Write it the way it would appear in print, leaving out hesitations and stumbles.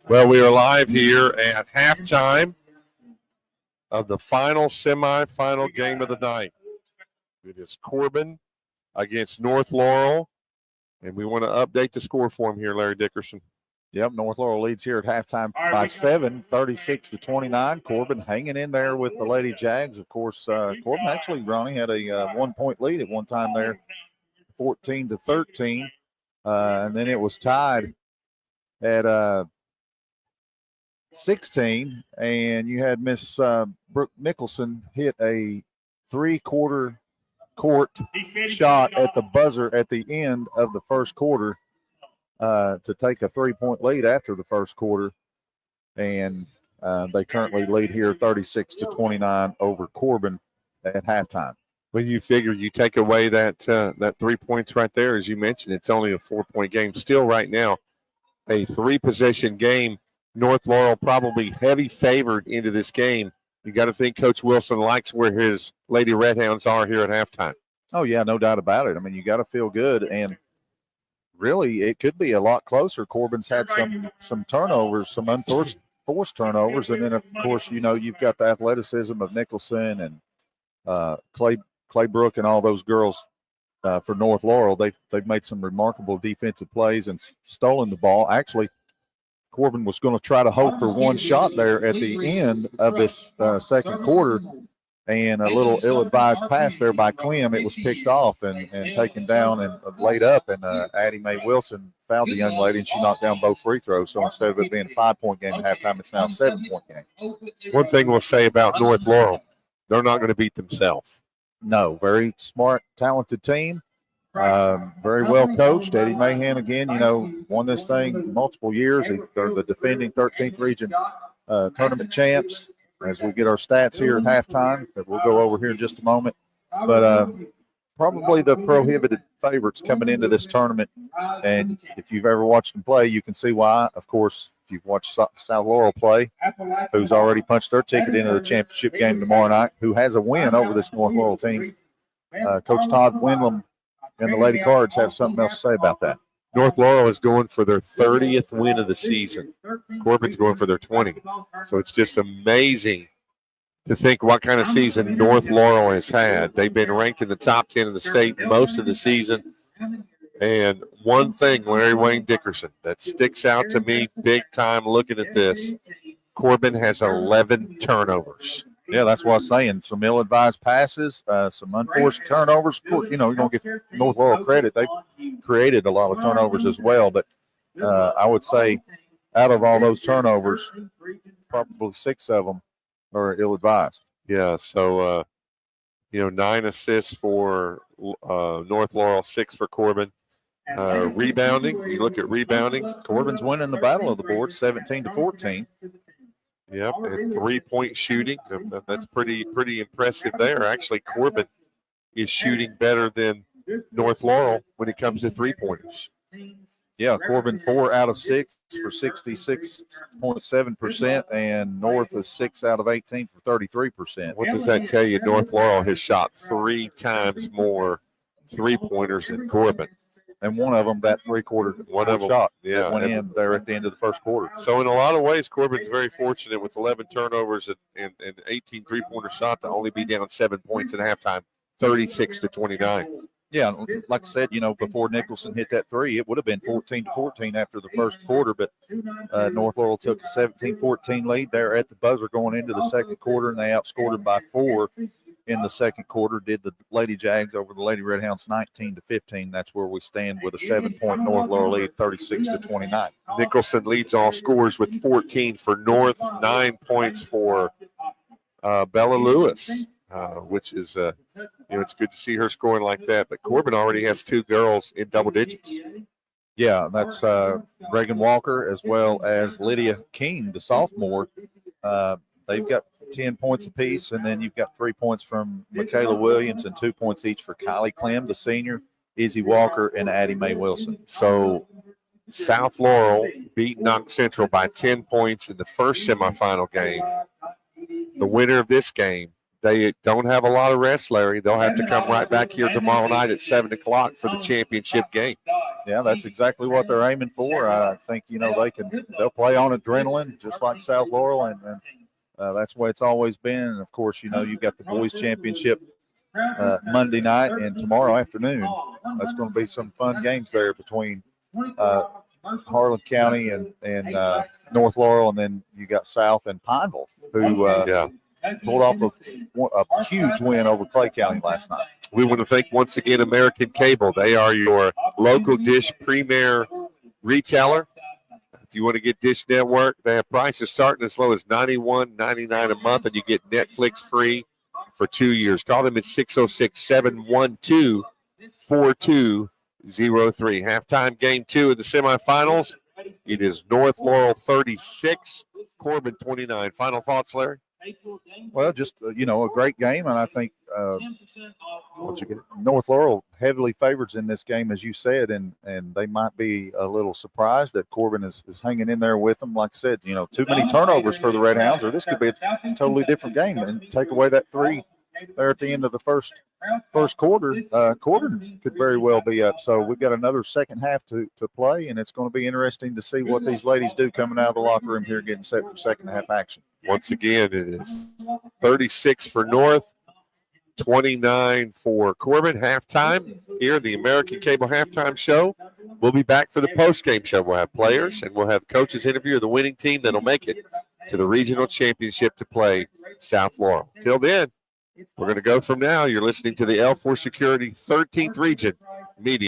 Well, we are live here at halftime of the final semifinal game of the night. It is Corbin against North Laurel, and we want to update the score for him here, Larry Dickerson. Yep, North Laurel leads here at halftime by 7, 36-29. Corbin hanging in there with the Lady Jags. Of course, Corbin actually, Ronnie, had a 1-point lead at one time there, 14-13, and then it was tied at 16, and you had Miss Brooke Nicholson hit a three-quarter court shot at the buzzer at the end of the first quarter to take a 3-point lead after the first quarter, and they currently lead here 36-29 over Corbin at halftime. Well, you figure you take away that 3 points right there, as you mentioned, it's only a 4-point game. Still right now, a 3-possession game. North Laurel probably heavy favored into this game. You got to think Coach Wilson likes where his Lady Redhounds are here at halftime. Oh, yeah, no doubt about it. I mean, you got to feel good, and really it could be a lot closer. Corbin's had some turnovers, some unforced turnovers, and then, of course, you know, you've got the athleticism of Nicholson and Claybrook and all those girls for North Laurel. They've made some remarkable defensive plays and stolen the ball. Actually, Corbin was going to try to hope for one shot there at the end of this second quarter, and a little ill-advised pass there by Clem. It was picked off and taken down and laid up, and Addie Mae Wilson fouled the young lady, and she knocked down both free throws. So instead of it being a 5-point game at halftime, it's now a 7-point game. One thing we'll say about North Laurel, they're not going to beat themselves. No, very smart, talented team. Very well coached. Eddie Mahan, again, you know, won this thing multiple years. They're the defending 13th region tournament champs. As we get our stats here at halftime, that we'll go over here in just a moment. But probably the prohibited favorites coming into this tournament. And if you've ever watched them play, you can see why. Of course, if you've watched South Laurel play, who's already punched their ticket into the championship game tomorrow night, who has a win over this North Laurel team. Coach Todd Windlam and the Lady Cards have something else to say about that. North Laurel is going for their 30th win of the season. Corbin's going for their 20th. So it's just amazing to think what kind of season North Laurel has had. They've been ranked in the top 10 in the state most of the season. And one thing, Larry Wayne Dickerson, that sticks out to me big time looking at this, Corbin has 11 turnovers. Yeah, that's what I was saying. Some ill-advised passes, some unforced turnovers. Of course, you know, you don't give North Laurel credit. They've created a lot of turnovers as well. But I would say out of all those turnovers, probably 6 of them are ill-advised. Yeah, so, 9 assists for North Laurel, 6 for Corbin. Rebounding, you look at rebounding. Corbin's winning the battle of the board, 17-14. Yep, and 3-point shooting. That's pretty impressive there. Actually, Corbin is shooting better than North Laurel when it comes to 3-pointers. Yeah, Corbin 4 out of 6 for 66.7%, and North is 6 out of 18 for 33%. What does that tell you? North Laurel has shot 3 times more 3-pointers than Corbin. And one of them, that three-quarter shot that went in there at the end of the first quarter. So in a lot of ways, Corbin's very fortunate with 11 turnovers and 18 3-pointer shot to only be down 7 points at halftime, 36-29. Yeah, like I said, before Nicholson hit that three, it would have been 14-14 after the first quarter, but North Laurel took a 17-14 lead there at the buzzer going into the second quarter, and they outscored them by 4 in the second quarter. Did the Lady Jags over the Lady Redhounds 19-15. That's where we stand with a 7-point North Laurel lead, 36-29. Nicholson leads all scorers with 14 for North, 9 points for Bella Lewis, which is it's good to see her scoring like that. But Corbin already has 2 girls in double digits. Yeah, that's Reagan Walker as well as Lydia King, the sophomore. They've got 10 points apiece, and then you've got 3 points from Michaela Williams and 2 points each for Kylie Clem, the senior, Izzy Walker, and Addie Mae Wilson. So South Laurel beat Knox Central by 10 points in the first semifinal game. The winner of this game, they don't have a lot of rest, Larry. They'll have to come right back here tomorrow night at 7 o'clock for the championship game. Yeah, that's exactly what they're aiming for. I think, they'll play on adrenaline just like South Laurel, and that's the way it's always been. And, of course, you've got the boys championship Monday night and tomorrow afternoon. That's going to be some fun games there between Harlan County and North Laurel, and then you got South and Pineville, who pulled off a huge win over Clay County last night. We want to thank once again American Cable. They are your local Dish Premier retailer. If you want to get Dish Network, they have prices starting as low as $91.99 a month, and you get Netflix free for 2 years. Call them at 606-712-4203. Halftime game 2 of the semifinals. It is North Laurel 36, Corbin 29. Final thoughts, Larry? Well, just, a great game, and I think North Laurel heavily favorites in this game, as you said, and they might be a little surprised that Corbin is hanging in there with them. Like I said, too many turnovers for the Red Hounds, or this could be a totally different game, and take away that 3 there at the end of the first quarter. Corbin could very well be up. So we've got another second half to play, and it's going to be interesting to see what these ladies do coming out of the locker room here, getting set for second half action. Once again, it is 36 for North, 29 for Corbin. Halftime here, the American Cable Halftime Show. We'll be back for the post-game show. We'll have players, and we'll have coaches interview the winning team that'll make it to the regional championship to play South Laurel. Till then, we're going to go from now. You're listening to the L4 Security 13th Region Media.